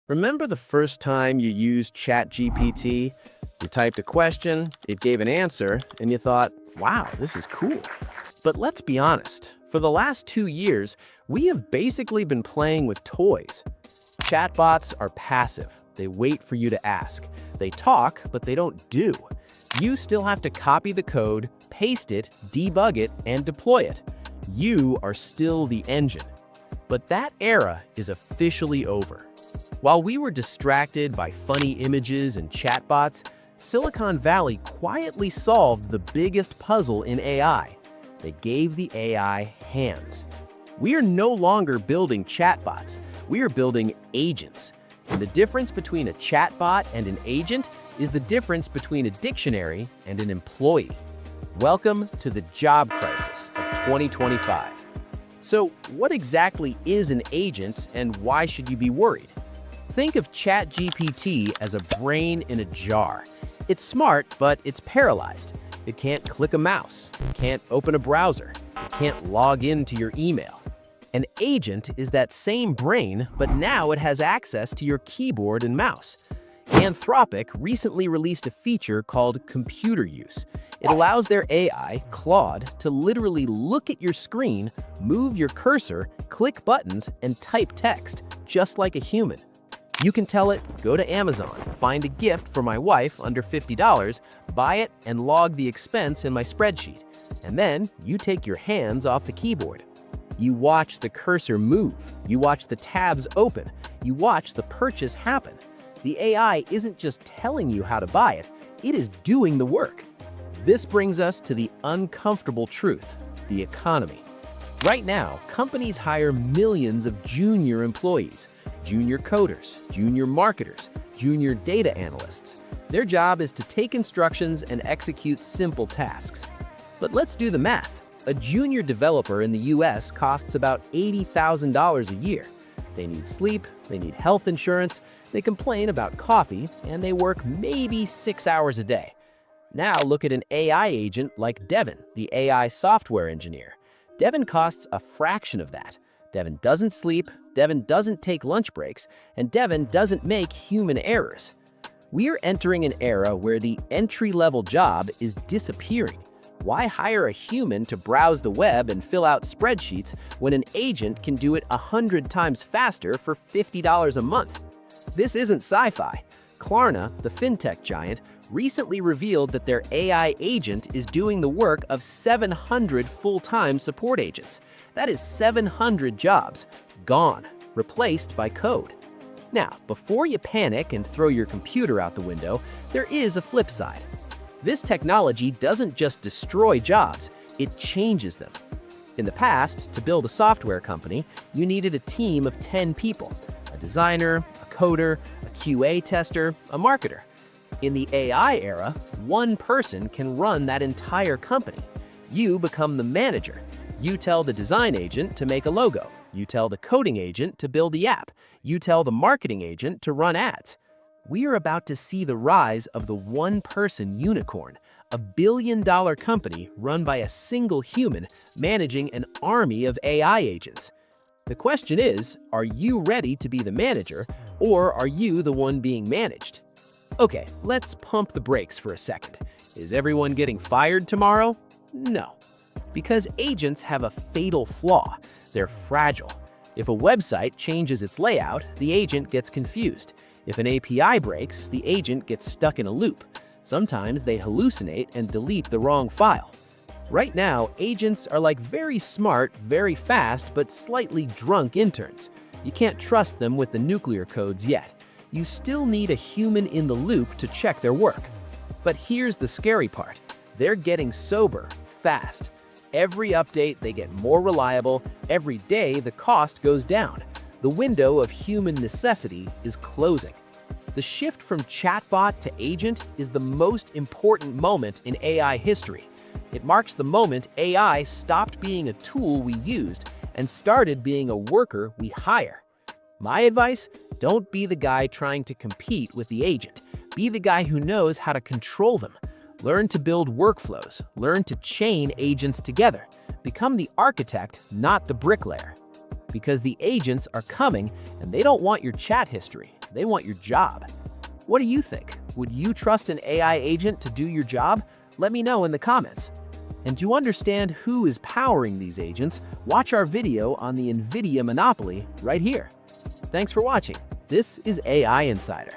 Remember the first time you used ChatGPT? You typed a question, it gave an answer, and you thought, wow, this is cool. But let's be honest, for the last 2 years, we have basically been playing with toys. Chatbots are passive. They wait for you to ask. They talk, but they don't do. You still have to copy the code, paste it, debug it, and deploy it. You are still the engine. But that era is officially over. While we were distracted by funny images and chatbots, Silicon Valley quietly solved the biggest puzzle in AI. They gave the AI hands. We are no longer building chatbots. We are building agents. And the difference between a chatbot and an agent is the difference between a dictionary and an employee. Welcome to the job crisis of 2025. So, what exactly is an agent and why should you be worried? Think of ChatGPT as a brain in a jar. It's smart, but it's paralyzed. It can't click a mouse, it can't open a browser, it can't log into your email. An agent is that same brain, but now it has access to your keyboard and mouse. Anthropic recently released a feature called computer use. It allows their AI, Claude, to literally look at your screen, move your cursor, click buttons, and type text, just like a human. You can tell it, go to Amazon, find a gift for my wife under $50, buy it, and log the expense in my spreadsheet. And then you take your hands off the keyboard. You watch the cursor move. You watch the tabs open. You watch the purchase happen. The AI isn't just telling you how to buy it, it is doing the work. This brings us to the uncomfortable truth, the economy. Right now, companies hire millions of junior employees, junior coders, junior marketers, junior data analysts. Their job is to take instructions and execute simple tasks. But let's do the math. A junior developer in the US costs about $80,000 a year. They need sleep, they need health insurance, they complain about coffee, and they work maybe 6 hours a day. Now look at an AI agent like Devin, the AI software engineer. Devin costs a fraction of that. Devin doesn't sleep, Devin doesn't take lunch breaks, and Devin doesn't make human errors. We are entering an era where the entry-level job is disappearing. Why hire a human to browse the web and fill out spreadsheets when an agent can do it 100 times faster for $50 a month? This isn't sci-fi. Klarna, the fintech giant, recently revealed that their AI agent is doing the work of 700 full-time support agents. That is 700 jobs gone, replaced by code. Now, before you panic and throw your computer out the window, there is a flip side. This technology doesn't just destroy jobs, it changes them. In the past, to build a software company, you needed a team of 10 people, a designer, a coder, a QA tester, a marketer. In the AI era, one person can run that entire company. You become the manager. You tell the design agent to make a logo. You tell the coding agent to build the app. You tell the marketing agent to run ads. We are about to see the rise of the one-person unicorn, a billion-dollar company run by a single human managing an army of AI agents. The question is, are you ready to be the manager, or are you the one being managed? Okay, let's pump the brakes for a second. Is everyone getting fired tomorrow? No. Because agents have a fatal flaw. They're fragile. If a website changes its layout, the agent gets confused. If an API breaks, the agent gets stuck in a loop. Sometimes they hallucinate and delete the wrong file. Right now, agents are like very smart, very fast, but slightly drunk interns. You can't trust them with the nuclear codes yet. You still need a human in the loop to check their work. But here's the scary part. They're getting sober, fast. Every update, they get more reliable. Every day, the cost goes down. The window of human necessity is closing. The shift from chatbot to agent is the most important moment in AI history. It marks the moment AI stopped being a tool we used and started being a worker we hire. My advice? Don't be the guy trying to compete with the agent. Be the guy who knows how to control them. Learn to build workflows. Learn to chain agents together. Become the architect, not the bricklayer. Because the agents are coming and they don't want your chat history. they want your job. What do you think? Would you trust an AI agent to do your job? Let me know in the comments. And to understand who is powering these agents, watch our video on the NVIDIA monopoly right here. Thanks for watching. This is AI Insider.